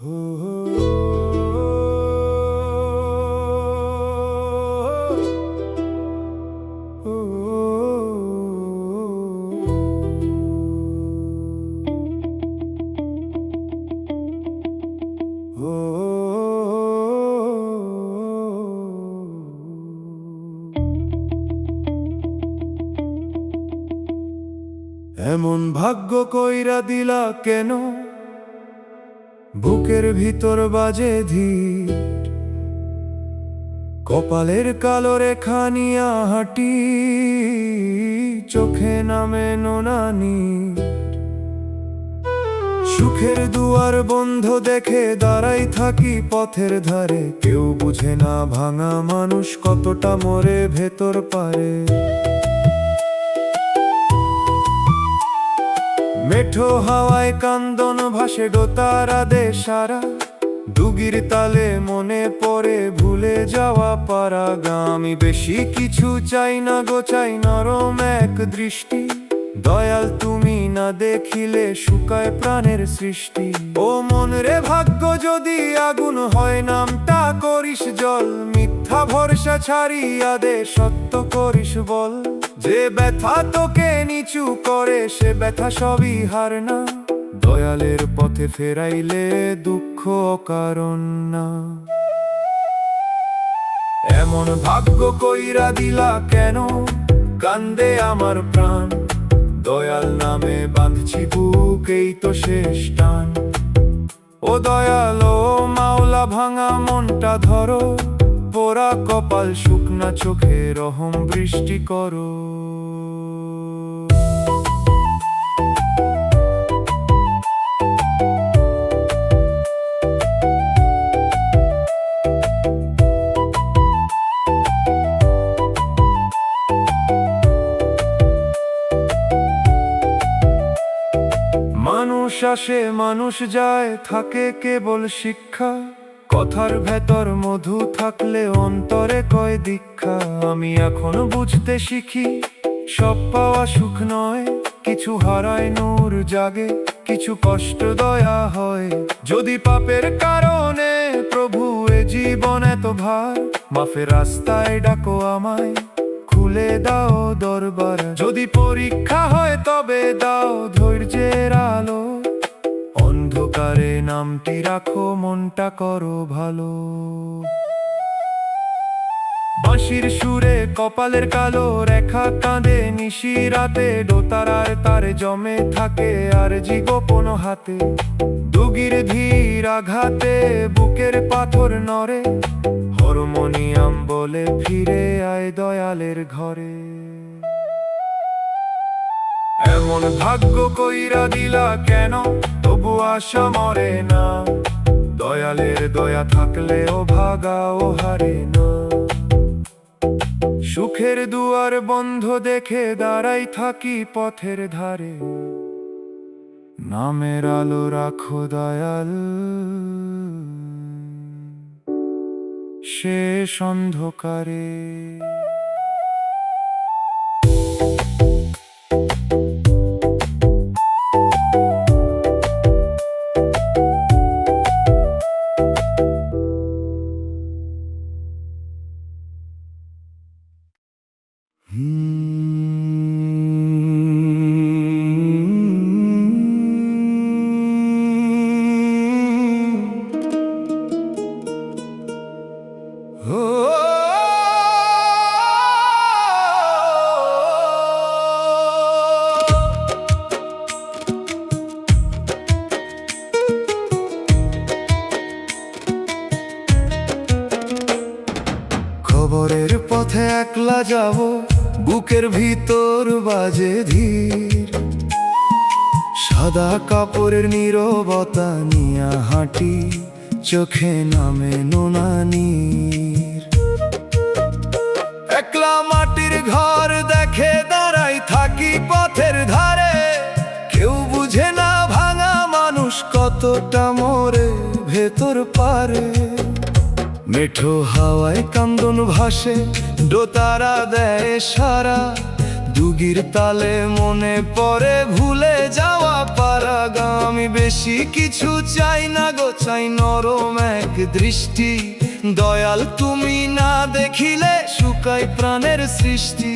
এমন ভাগ্য কইরা দিলা কেন, বুকের ভিতর বাজে ধীর, কপালের কালো রেখা নিয়া হাঁটি, চোখে নামে নোনানি। সুখের দুয়ার বন্ধ দেখে দাঁড়াই থাকি পথের ধারে, কেউ বুঝে না ভাঙা মানুষ কতটা মরে ভেতর পারে। মেঠো হাওয়ায় কান্দন ভাসে দোতারা দে সারা, ডুগির তালে মনে পড়ে ভুলে যাওয়া পারা গা। আমি বেশি কিছু চাই না গো, চাই নরম এক দৃষ্টি, দয়াল তুমি না দেখিলে শুকায় প্রাণের সৃষ্টি। ও মন রে ভাগ্য যদি আগুন হয়, নামটা করিস জল, মিথ্যা ভরসা ছাড়িয়া দে সত্য করিস বল। যে ব্যথা তোকে নিচু করে সে ব্যথা সবই হার না, দয়ালের পথে ফেরাইলে দুঃখ অকারণ না। এমন ভাগ্য কইরা দিলা কেন, কান্দে আমার প্রাণ, দয়াল নামে বাঁধছি বুক এই তো শেষ টান। ও দয়াল ও মাওলা ভাঙা মনটা ধরো, পোড়া কপাল শুকনা চোখে রহম বৃষ্টি করো। মানুষ আসে মানুষ যায়, থাকে কেবল শিক্ষা, কথার ভেতর মধু থাকলে অন্তরে কয় দীক্ষা। আমি এখনো বুঝতে শিখি সব পাওয়া সুখ নয়, কিছু হারায় নূর জাগে, কিছু কষ্ট দয়া হয়। যদি পাপের কারণে প্রভু এ জীবন এত ভার, মাফের রাস্তায় ডাকো আমায়, খুলে দাও দরবার। যদি পরীক্ষা হয় তবে দাও ধৈর্যের আলো, অন্ধকারে নামটি রাখো মনটা করো ভালো। বাঁশির সুরে কপালের কালো রেখা কাঁদে নিশি রাতে, দোতারার তারে জমে থাকে আর জি গোপন হাতে। দুগির ধীর আঘাতে বুকের পাথর নড়ে, হারমোনিয়াম বলে ফিরে আয় দয়ালের ঘরে। এমন ভাগ্য কইরা দিলা কেন, তবু আশা মরে না, দয়ালের দয়া থাকলে ও ভাগা ও হারে না। সুখের দুয়ার বন্ধ দেখে দাঁড়াই থাকি পথের ধারে, নামের আলো রাখো দয়াল শেষ অন্ধকারে। খবরের পথে একলা যাব, বুকের ভিতর বাজে ধীর, সাদা কাপড়ের নীরবতা নিয়া হাঁটি, চোখে নামে নোনানির। একলা মাটির ঘর দেখে দাঁড়াই থাকি পথের ধারে, কেউ বুঝে না ভাঙা মানুষ কতটা মরে ভেতর পারে। মেঠো হাওয়ায় কান্দন ভাসে, দোতারা দেয় সারা, ডুগির তালে মনে পড়ে ভুলে যাওয়া পারা গান। আমি বেশি কিছু চাই না গো, চাই নরম এক দৃষ্টি। দয়াল তুমি না দেখিলে শুকাই প্রাণের সৃষ্টি।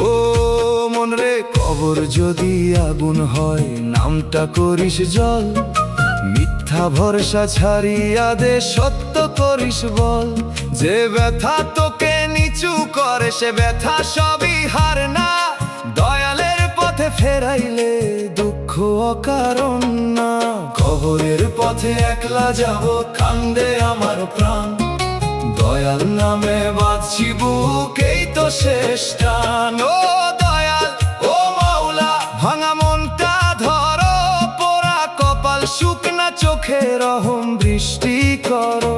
ও মন রে, কবর যদি আগুন হয় নামটা করিস জল। মিথ্যা ভরসা ছাড়িয়া দে, সত্য করিস বল। যে ব্যথা তোকে নিচু করে সে ব্যথা সবই হার না। দয়ালের পথে ফেরাইলে দুঃখ অকারণ না। কবরের পথে একলা যাব, কান্দে আমার প্রাণ। দয়াল নামে বাঁধছি বুক, এই তো শেষ টান। ও দয়াল, ও মাওলা, ভাঙা মনটা ধরো, পোড়া কপাল, শুকনা চোখে রহম বৃষ্টি করো।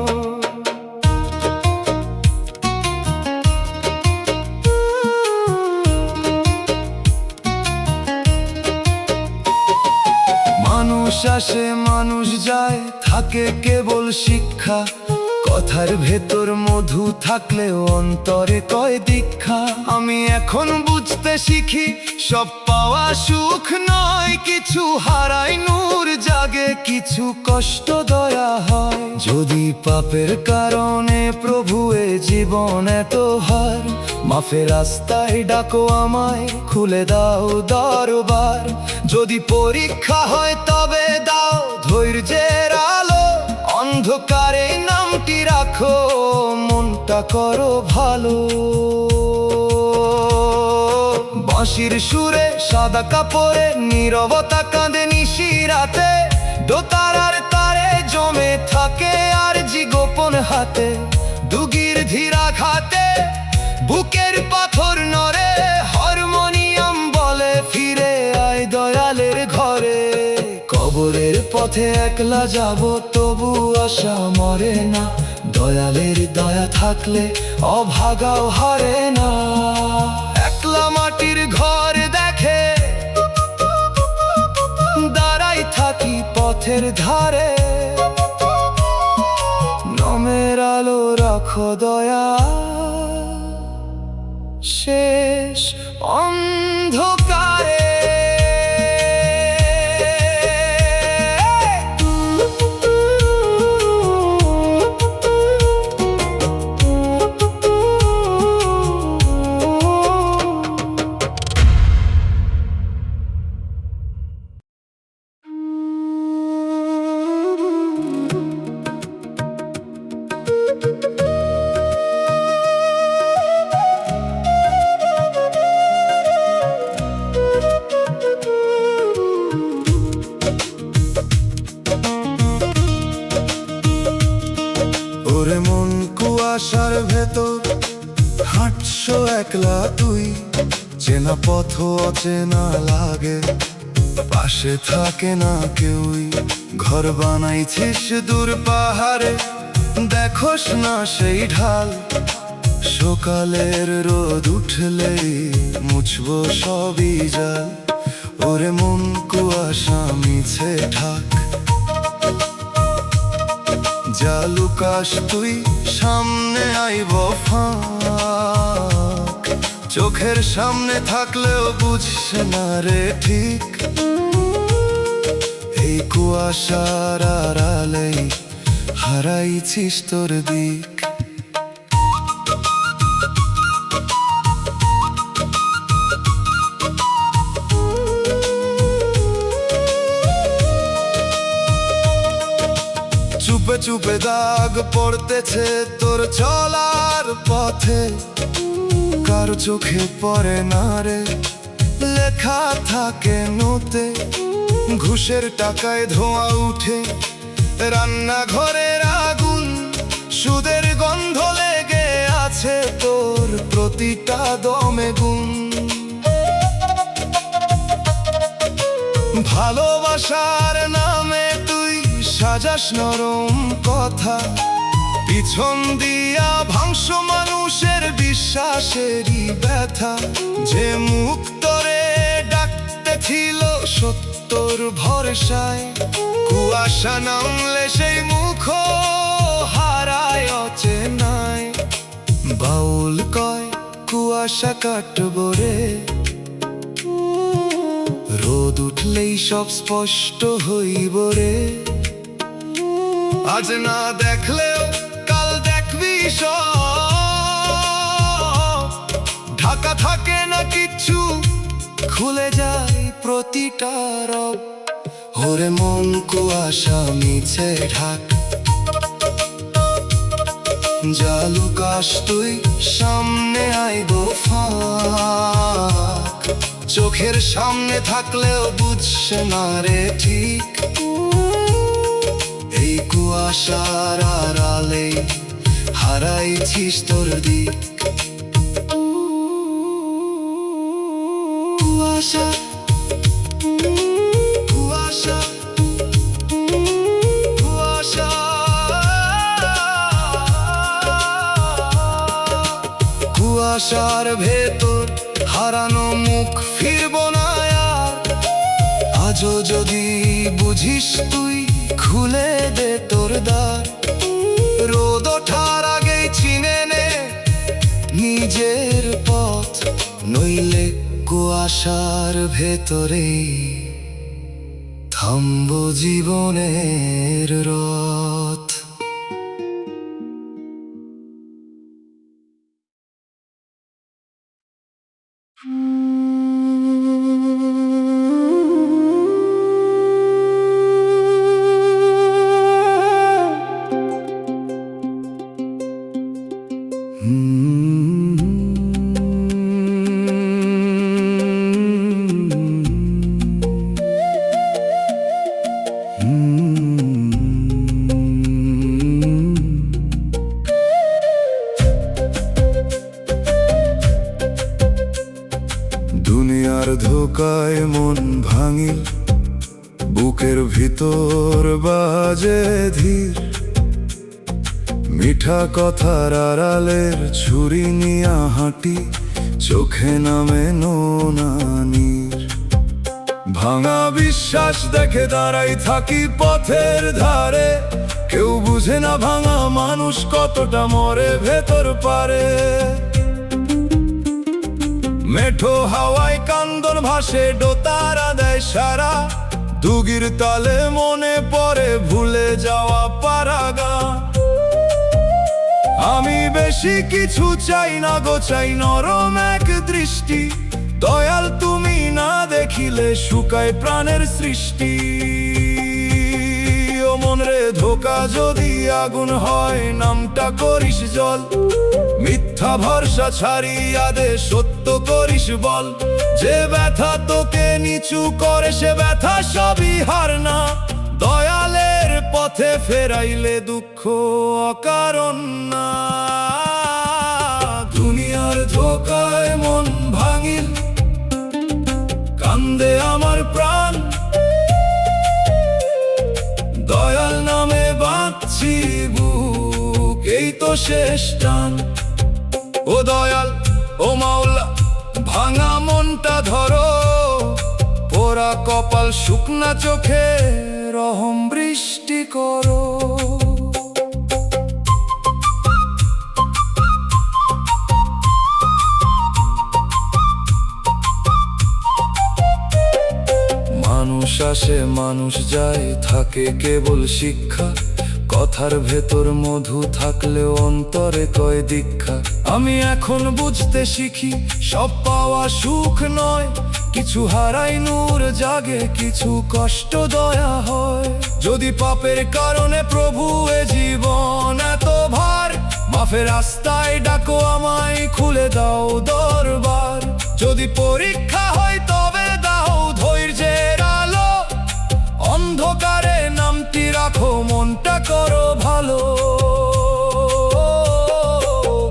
মানুষ আসে মানুষ যায়, থাকে কেবল শিক্ষা। কথার ভেতর মধু থাকলেও অন্তরে কয় দীক্ষা। আমি এখন বুঝতে শিখি সব পাওয়া সুখ নয়, কিছু হারাই নূর জাগে, কিছু কষ্ট দয়া হয়। যদি পাপের কারণে প্রভু এ জীবন এত হার, মাফের রাস্তায় ডাকো আমায়, খুলে দাও দরবার। যদি পরীক্ষা হয় তবে দাও ধৈর্যের আলো, অন্ধকারে নামটি রাখো, মনটা করো ভালো। বাঁশির সুরে সাদা কাপড়ে নীরবতা কাঁদে নিশিরাতে। দোতারার তারে জমে থাকে আরজি গোপন হাতে। ডুগির ধীরা ঘাতে বুকের পাথর নড়ে, হারমোনিয়াম বলে ফিরে আয় দয়ালের ঘরে। কবরের পথে একলা যাব, তবু আশা মরে না। দয়ালের দয়া থাকলে অভাগাও হারে না। একলা মাটির ঘর দেখে দাঁড়াই থাকি পথের ধারে। নমের আলো রাখো দয়া, শেষ অন্ধকারে। ওরে মন, কুয়াশার ভেতর হাঁটছো একলা তুই। চেনা পথ অচেনা লাগে, পাশে থাকে না কেউই। ঘর বানাইছিস দূর পাহাড়ে, দেখোস না সেই ঢাল। সকালের রোদ উঠলেই মুছবো সবই জাল। ওরে মন, কুয়াশা মিছে ঠাক, যা লুকাস তুই সামনে আইব ফাঁক। চোখের সামনে থাকলেও বুঝছে না রে ঠিক, এই কুয়াশার আড়ালেই হারাইছিস তোর দিক। চুপে চুপে দাগ পড়তেছে তোর চলার পথে, কারো চোখে পড়ে না রে, লেখা থাকে নোতে। ঘুষের টাকায় ধোঁয়া উঠে রান্নাঘরের আগুন, সুদের গন্ধ লেগে আছে তোর প্রতিটা দমে গুণ। ভালোবাসার নামে তুই সাজাস নরম কথা, পিছন দিয়া ভাংস মানুষের বিশ্বাসেরই ব্যথা। যে মুখ তোরে ডাকতে ছিল সত্যর ভরসায়, কুয়াশা নামলে সেই মুখ হারায় অচেনায়। বাউল কয় কুয়াশা কাটবো রে, রোদ উঠলেই সব স্পষ্ট হইব রে। আজ না দেখলেও কাল দেখবি সব, ঢাকা থাকে না কিচ্ছু, খুলে যায় প্রতিটা রব। ওরে মন কুয়াশা মিছে ঢাক, যা লুকাস তুই সামনে আইব ফাঁক। চোখের সামনে থাকলেও বুঝছে না রে ঠিক, এই কুয়াশার আড়ালে হারাইছিস তোর দিক। কুয়াশা কুয়াশা কুয়াশা, কুয়াশার ভেতর হারানো মুখ ফিরব না আর। আজও যদি বুঝিস তুই খুলে দে তোর দ্বার, রোদ ওঠার আগেই চিনে নে নিজের পথ, নইলে কুয়াশার ভেতরে থামব জীবনের রথ। দুনিয়ার ধোকায় মন ভাঙিল, বুকের ভিতর বাজে ধীর, মিঠা কথার আড়ালের ছুরি নিয়া হাঁটি, চোখে নামে নোনা নীর। ভাঙা বিশ্বাস দেখে দাঁড়াই থাকি পথের ধারে, কেউ বুঝে না ভাঙা মানুষ কতটা মরে ভেতর পারে। মেঠো হাওয়ায় কান্দন ভাসে, দোতারা দেয় সারা, দুগির তালে মনে পড়ে ভুলে যাওয়া পারাগা। আমি বেশি কিছু চাই না গো, চাই নরম এক দৃষ্টি, দয়াল তুমি না দেখিলে শুকায় প্রাণের সৃষ্টি। ও মন রে ধোকা যদি আগুন হয়, নামটা করিস জল, মিথ্যা ভরসা ছাড়িয়া দে সত্য করিস বল। যে ব্যথা তোকে নিচু করে সে ব্যথা সবই হার না, দয়ালের পথে ফেরাইলে দুঃখ অকারণ না। দুনিয়ার ধোকায় মন ভাঙিল, কান্দে আমার প্রাণ, দয়াল নামে বাঁচছি বুক, এই তো শেষ টান। ও দয়াল ও মাওলা, ভাঙা মনটা ধরো, পোড়া কপাল শুকনা চোখে রহম বৃষ্টি করো। মানুষ আসে মানুষ যায়, থাকে কেবল শিক্ষা, কথার ভেতর মধু থাকলেও অন্তরে কয় দীক্ষা। আমি এখন বুঝতে শিখি সব পাওয়া সুখ নয়, কিছু হারাই নূর জাগে, কিছু কষ্ট দয়া হয়। যদি পাপের কারণে প্রভু এ জীবন এত ভার, মাফের রাস্তায় ডাকো আমায়, খুলে দাও দরবার। যদি পরীক্ষা হয় তবে দাও ধৈর্যের আলো, অন্ধকারে নামটি রাখো মনটা করো ভালো।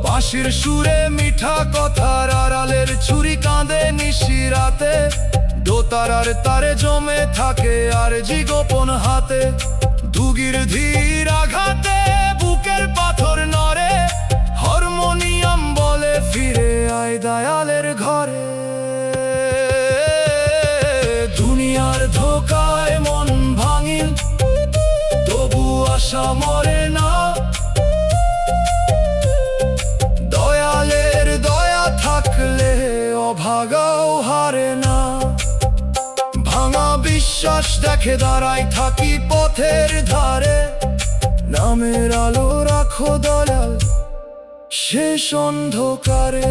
বাঁশির সুরে মিঠা কথার আড়ালের ছুরি কাঁদে নিশিরাতে, দোতারার তারে জমে থাকে আর জি গোপন হাতে। দুগির ধীর আঘাতে বুকের পাথর নড়ে, হারমোনিয়াম বলে ফিরে আয় দয়ালের ঘরে। দুনিয়ার ধোকায় মন ভাঙিল, তবু আশা মরে না, দয়ালের দয়া থাকি পথের ধারে, নামের আলো রাখো দয়াল শেষ অন্ধকারে।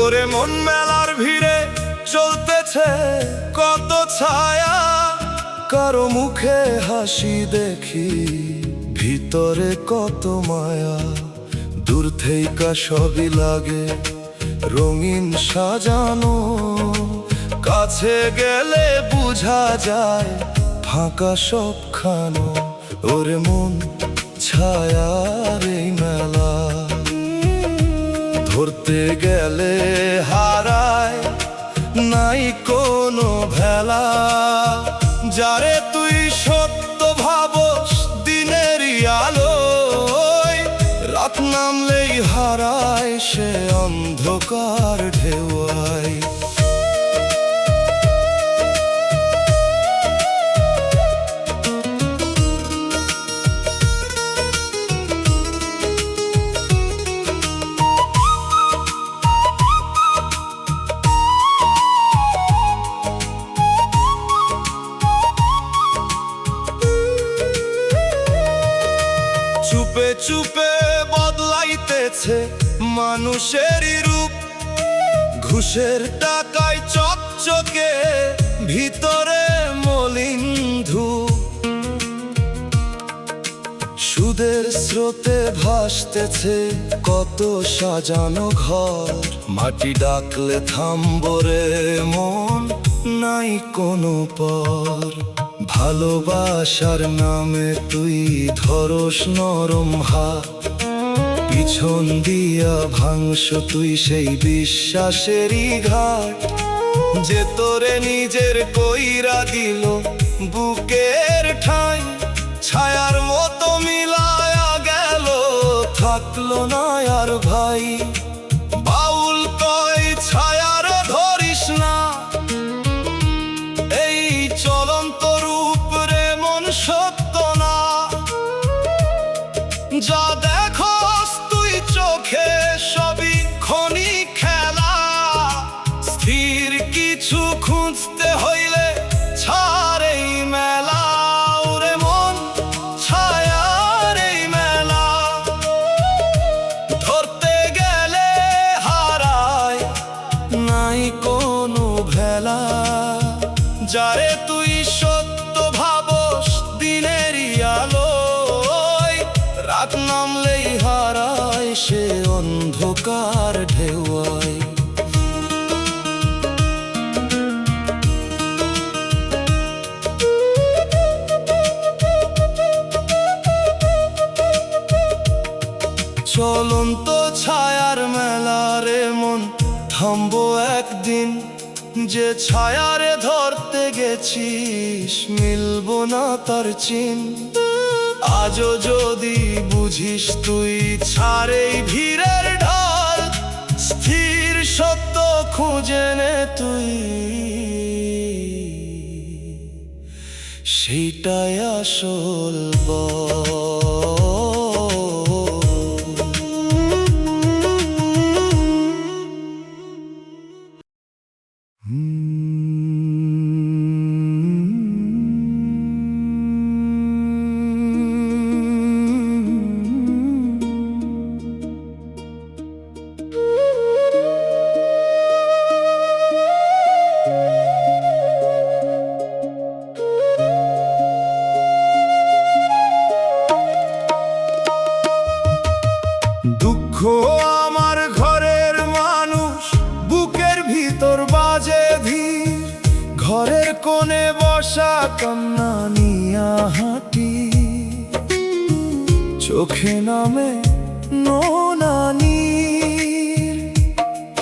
ওরে মন মেলার ভিড়ে চলতেছে কত ছায়া, কারো মুখে হাসি দেখি ভিতরে কত মায়া। দূর থেকে সবই লাগে রঙিন সাজানো, কাছে গেলে বুঝা যায় ফাঁকা সবখানো। ওরে মন ছায়ার এই মেলা, ধরতে গেলে হারায় নাই কোনো ভেলা। যারে তুই সত্য ভাবস দিনেরই আলোয়, রাত নামলেই হারায় সে অন্ধকার ঢেউয়ায়। চুপে চুপে বদলাইতেছে মানুষেরই রূপ, ঘুষের টাকায় চকচকে ভিতরে মলিন ধূপ। সুদের স্রোতে ভাসতেছে কত সাজানো ঘর, মাটি ডাকলে থামবরে মন নাই কোনো পর। ভালোবাসার নামে তুই ধরস নরম হাত, পিছন দিয়া ভাঙস তুই সেই বিশ্বাসেরই ঘাট। যে তোরে নিজের কইরা দিল বুকের ঠাঁই, ছায়ার মতো মিলায়া গেল থাকলো না আর ভাই। বাউল কয় ছায়ার ধরিস না, এই চলন্ত রূপ রে মন সত্য না। যা দেখোস তুই চোখে সবই ক্ষণিক খেলা, স্থির কিছু খুঁজতে হইলে ছাড় এই মেলা। ওরে মন ছায়ার এই মেলা, ধরতে গেলে হারায় নাই কোনো ভেলা। যারে তুই সত্য ভাবস দিনেরই আলোয়, রাত নামলেই হারায় সে অন্ধকার ঢেউয়ায়। চলন্ত ছায়ার মেলা রে মন থামবো একদিন, যে ছায়ারে ধরতে গেছিস মিলবো না তার চিন। আজও যদি বুঝিস তুই ছাড়েই ভিড়ের ঢাল, স্থির সত্য খুঁজে নে তুই, সেইটাই আসল বল। দুঃখ আমার ঘরের মানুষ, বুকের ভিতর বাজে ধীর, ঘরের কোণে বসা কান্না নিয়া হাঁটি, চোখে নামে নোনানির।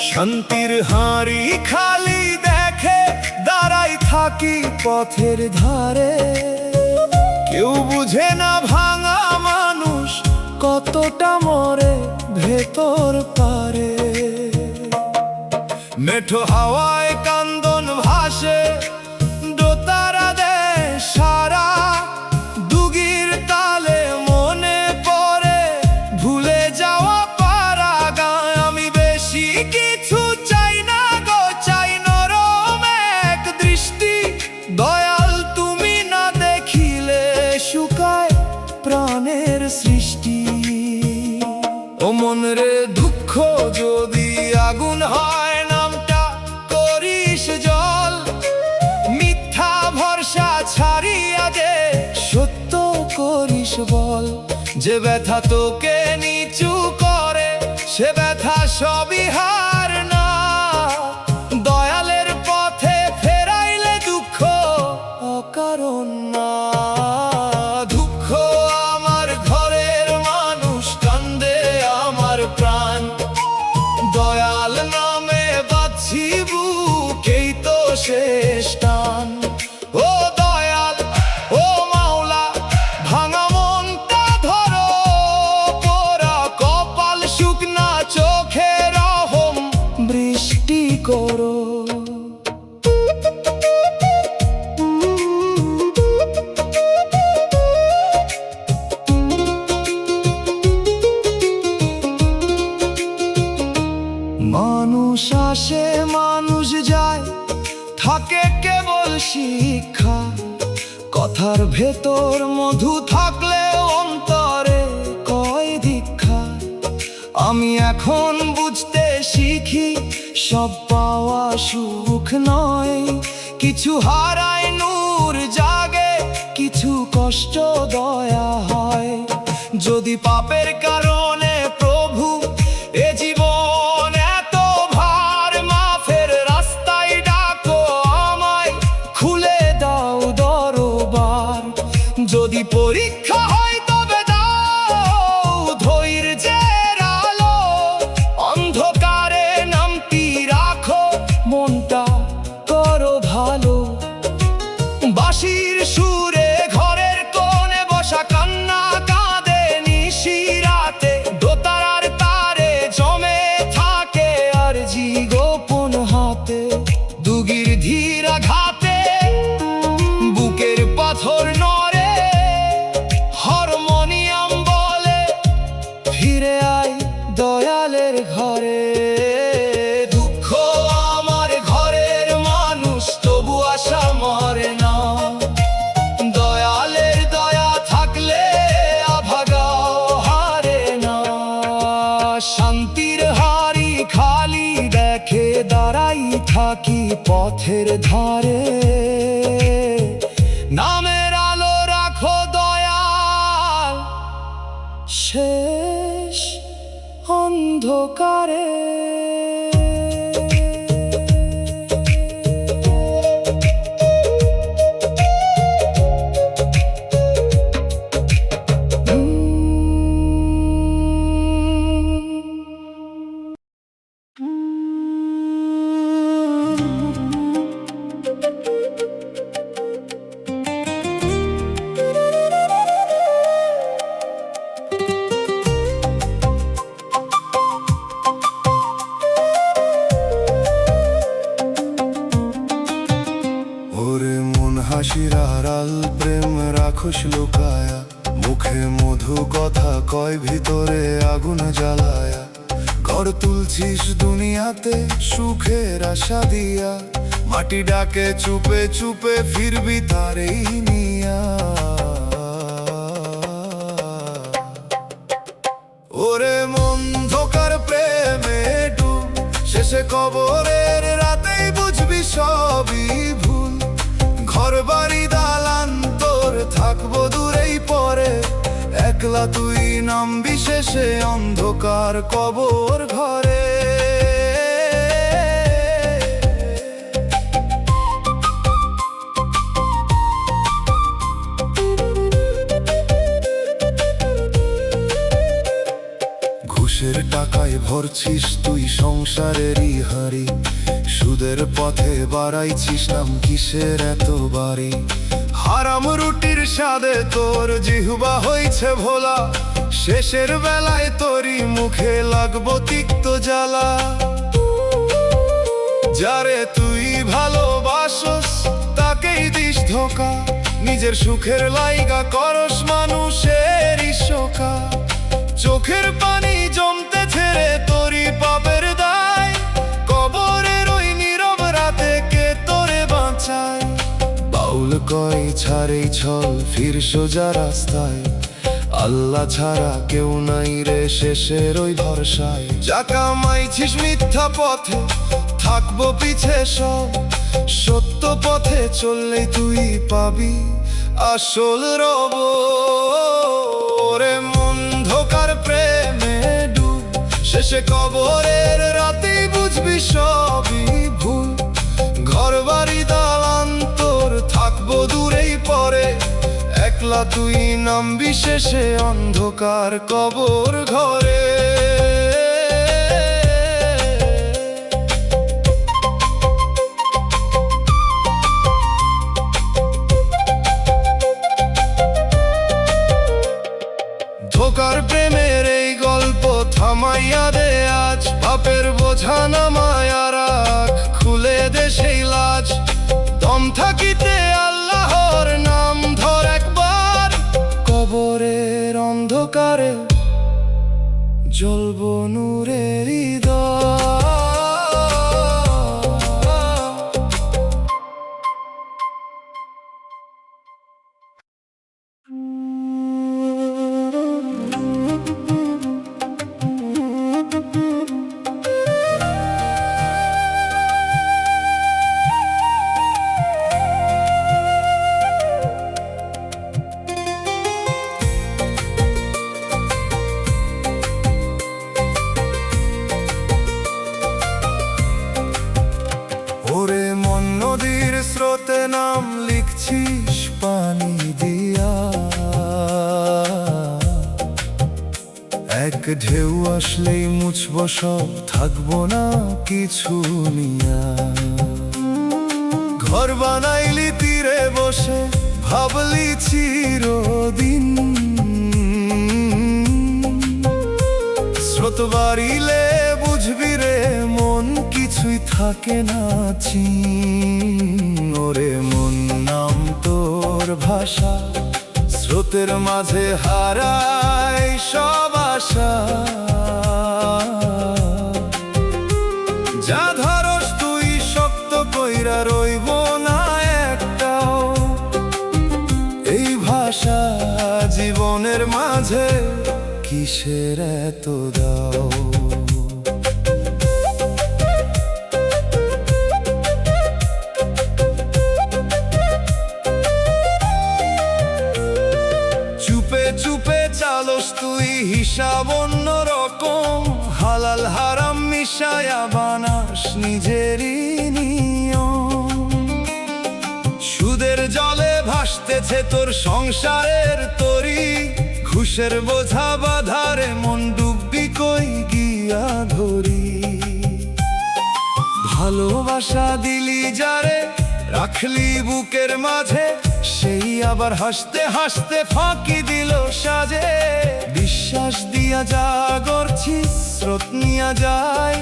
শান্তির হাঁড়ি খালি দেখে দাঁড়াই থাকি পথের ধারে, কেউ বুঝে না ভাঙা মানুষ কতটা মরে ভেতর পারে। মেঠো হাওয়ায় কান্দন ভাসে, দোতারা দেয় সারা, দুগির তালে মনে পড়ে ভুলে যাওয়া পারা গান। আমি বেশি কিছু চাই না গো, চাই নরম এক দৃষ্টি। দয়াল তুমি না দেখিলে শুকায় প্রাণের সৃষ্টি। ও মন রে দুঃখ যদি আগুন হয়, নামটা করিস জল। মিথ্যা ভরসা ছাড়িয়া দে, সত্য করিস বল। যে ব্যথা তোকে নিচু করে, সে ব্যথা সবই হার না। দয়ালের পথে ফেরাইলে দুঃখ অকারণ না। দুঃখ আমার ঘরের মানুষ, কান্দে আমার প্রাণ। দয়াল নামে বাঁধছি বুকেই তো শেষ টান। ও দয়াল, ও মাওলা, ভাঙা মনটা ধরো, পোড়া কপাল, শুকনা চোখে রহম বৃষ্টি করো। মানুষ আসে মানুষ যায়, থাকে কেবল শিক্ষা। কথার ভেতর মধু থাকলে অন্তরে কয় দীক্ষা। আমি এখন বুঝতে শিখি, সব পাওয়া সুখ নয়। কিছু হারায় নূর জাগে, কিছু কষ্ট দয়া হয়। যদি পাপের কারণে প্রভু এ জীবন এত ভার, মাফের রাস্তায় ডাকো আমায়, খুলে দাও দরবার। যদি পরীক্ষা হয় তবে দাও ধৈর্যের আলো, অন্ধকারে নামটি রাখো, মনটা করো ভালো। বাঁশির সুরে ঘরের কোণে বসা কান্না কাঁদে নিশিরাতে, দোতারার তারে জমে থাকে আরজি গোপন হাতে। দুগির ধীর আঘাতে বুকের পাথর নড়ে, হারমোনিয়াম বলে ফিরে আয় দয়ালের ঘরে। দুঃখ আমার ঘরের মানুষ, তবু আশা মরে না। দয়ালের দয়া থাকলে আভাগাও হারে না। শান্তির হাড়ি খালি দেখে দাঁড়াই থাকি পথের ধারে। নামের আলো রাখো দয়াল, শেষ অন্ধকারে। হাসির আড়াল প্রেম রাখোস লুকায়া, মুখে মধু কথা কয় ভিতরে আগুন জ্বালায়া। ঘর তুলছিস দুনিয়াতে সুখের আশা দিয়া, মাটি ডাকে চুপে চুপে ফিরবি তারেই নিয়া। ওরে মন ধোকার প্রেমে ডুব, শেষে কবরের রাতেই বুঝবি সবই ভুল। ঘর বাড়ি দালান তোর থাকবো দূরেই পরে, একলা তুই নামবি শেষে অন্ধকার কবর ঘরে। ঘুষের টাকায় ভরছিস তুই সংসারেরই হাড়ি, সুদের পথে বাড়াইছিস নাম কিসের এত বাড়ি। হার হারাম রুটির স্বাদে তোর জিহ্বা হইছে ভোলা, শেষের বেলায় তোরই মুখে লাগবো তিক্ত জ্বালা। যারে তুই ভালোবাসস তাকেই দিস ধোকা, নিজের সুখের লাইগা করস মানুষের শোকা। চোখের পানি জমতে ছেড়ে তোরই পাপের দায়, কবরের ওই নীরব রাতে কে তোরে বাঁচায়। বাউল কয় ছাড়েই ছল ফির সোজা রাস্তায়, আল্লাহ ছাড়া কেউ নাই রে শেষের ওই ভরসায়। যা কামাইছিস মিথ্যা পথে থাকবো পিছে সব, সত্য পথে চললেই তুই পাবি আসল রব। ওরে মন ধোকার প্রেমে ডুব, শেষে কবরের রাতেই বুঝবি সবই ভুল। ঘর বাড়ি দালান তোর থাকবো দূরেই পরে, একলা তুই নামবি শেষে অন্ধকার কবর ঘরে। ধোকার প্রেমের এই গল্প থামাইয়া দে আজ, পাপের বোঝা নামায়া রাখ, খুলে দে সেই লাজ। দম থাকিতে আল্লাহর নাম ধর একবার, কবরের অন্ধকারে জ্বলবো নূরের হৃদয়। ওরে মন নদীর স্রোতে নাম লিখছিস পানি দিয়া, এক ঢেউ আসলেই মুছব সব, থাকবো না কিছু নিয়া। ঘর বানাইলি তীরে বসে ভাবলি চিরদিন, স্রোত বাড়িলে বুঝবি রে মন কিছুই থাকে না চিন। ওরে মন নাম তোর ভাষা, স্রোতের মাঝে হারাই সব আশা। যা ধরস তুই শক্ত কইরা রইব না একটাও, এই ভাষা জীবনের মাঝে কিসের এত দাও। চুপে চুপে চালস তুই হিসাব অন্য রকম, হালাল হারাম মিশায়া বানাস নিজেরই নিয়ম। সুদের জলে ভাসতেছে তোর সংসারের তরি, ঘুষের বোঝা বাধারে মন ডুববি কই গিয়া ধরি। ভালোবাসা দিলি যারে রাখলি বুকের মাঝে, সেই আবার হাসতে হাসতে ফাঁকি দিল সাজে। বিশ্বাস দিয়া যা গড়ছিস স্রোত নিয়া যায়,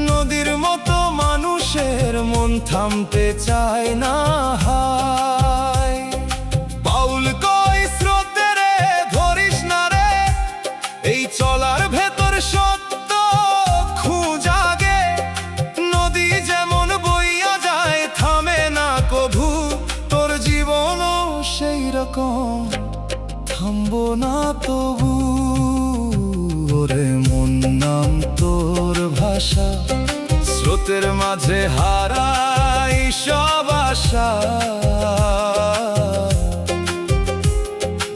নদীর মতো মানুষের মন থামতে চায় না হায়। বাউল কই স্রোতে রে ধরিস না রে, এই চলার ভেতর সত্য খুঁজাগে। নদী যেমন বইয়া যায় থামে না কভু, তোর জীবনও সেই রকম থামবো না তবু। ওরে মন নাম তোর ভাষা, স্রোতের মাঝে হারাই সব আশা।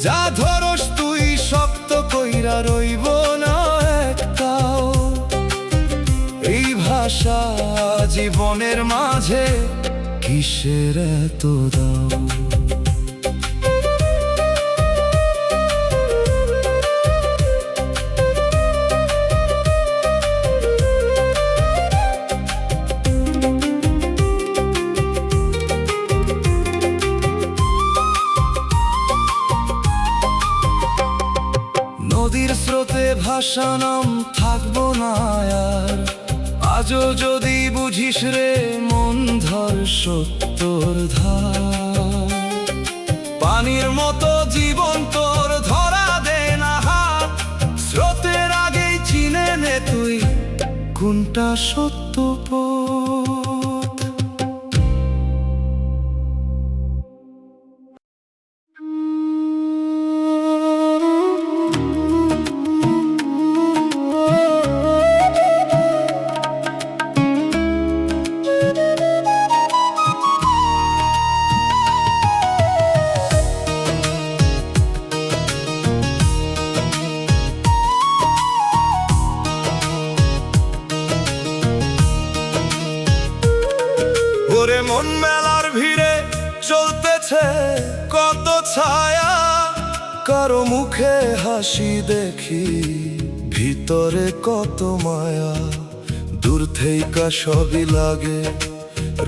যা ধরস তুই শক্ত কইরা রইব না একটাও, এই ভাষা জীবনের মাঝে কিসের এত দাও। পানির স্রোতে ভাসানাম থাকবো না আর। আজও যদি বুঝিস রে মন ধর সত্যর ধার। পানির মতো জীবন তোর ধরা দে না হাত, স্রোতের আগেই চিনে নে তুই কোনটা সত্য পথ। ওরে মন মেলার ভিড়ে চলতেছে কত ছায়া, কারো মুখে হাসি দেখি ভিতরে কত মায়া। দূর থেইকা সবই লাগে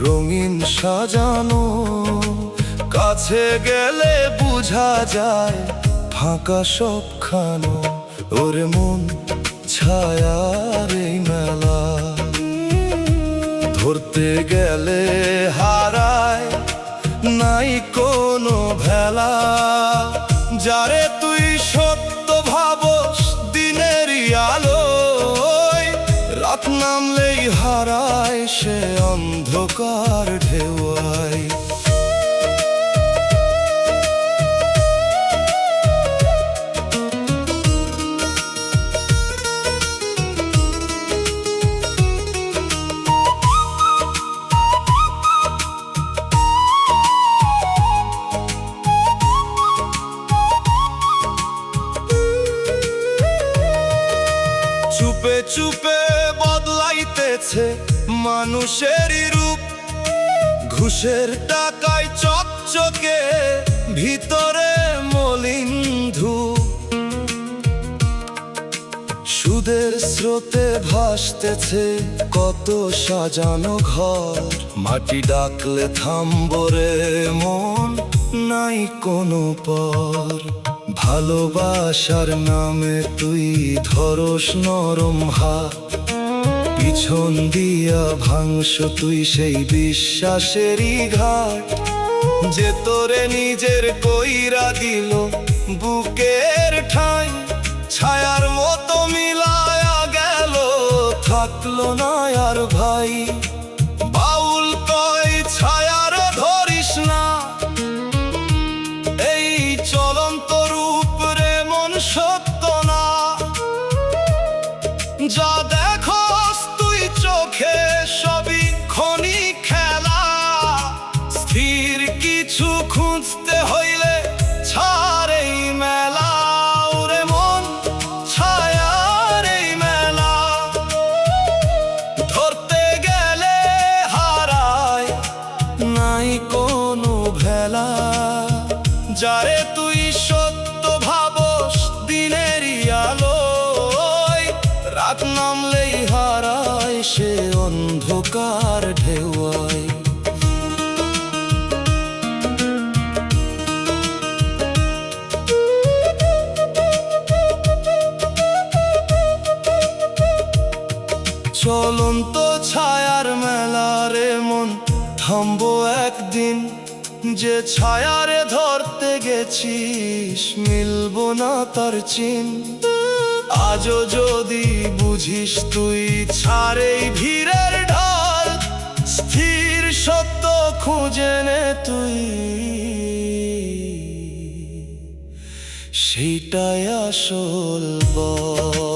রঙিন সাজানো, কাছে গেলে বুঝা যায় ফাঁকা সবখানো। ওরে মন ছায়ার এই মেলা, ধরতে গেলে হারায় নাই কোনো ভেলা। যারে তুই সত্য ভাবস দিনেরই আলোয়, রাত নামলেই হারায় সে অন্ধকার ঢেউয়ায়। চুপে চুপে বদলাইতেছে মানুষেরই রূপ, ঘুষের টাকায় চকচকে ভিতরে মলিন ধূপ। সুদের স্রোতে ভাসতেছে কত সাজানো ঘর, মাটি ডাকলে থামবরে মন নাই কোনো পর। ভালোবাসার নামে তুই ধরস নরম হাত, পিছন দিয়া ভাঙস তুই সেই বিশ্বাসেরই ঘাট। যে তোরে নিজের কইরা দিল বুকের ঠাঁই, ছায়ার মতো মিলায়া গেল থাকলো না আর ভাই। বাউল কয় ছায়ার ধরিস না, এই চলন্ত রূপ রে মন সত্য না। যা দেখোস তুই চোখে সবই ক্ষণিক খেলা, স্থির কিছু খুঁজতে হইলে ছাড় এই মেলা। ওরে মন ছায়ার এই মেলা, ধরতে গেলে হারায় নাই কোনো ভেলা। যারে তুই সত্য ভাবস দিনেরই আলোয়, রাত নামলেই হারায় সে অন্ধকার ঢেউয়ায়। চলন্ত ছায়ার মেলা রে মন থামবো একদিন, যে ছায়ারে ধরতে গেছিস মিলবো না তার চিন। আজও যদি বুঝিস তুই ছাড়েই ভিড়ের ঢাল, স্থির সত্য খুঁজে নে তুই সেইটাই আসল বল।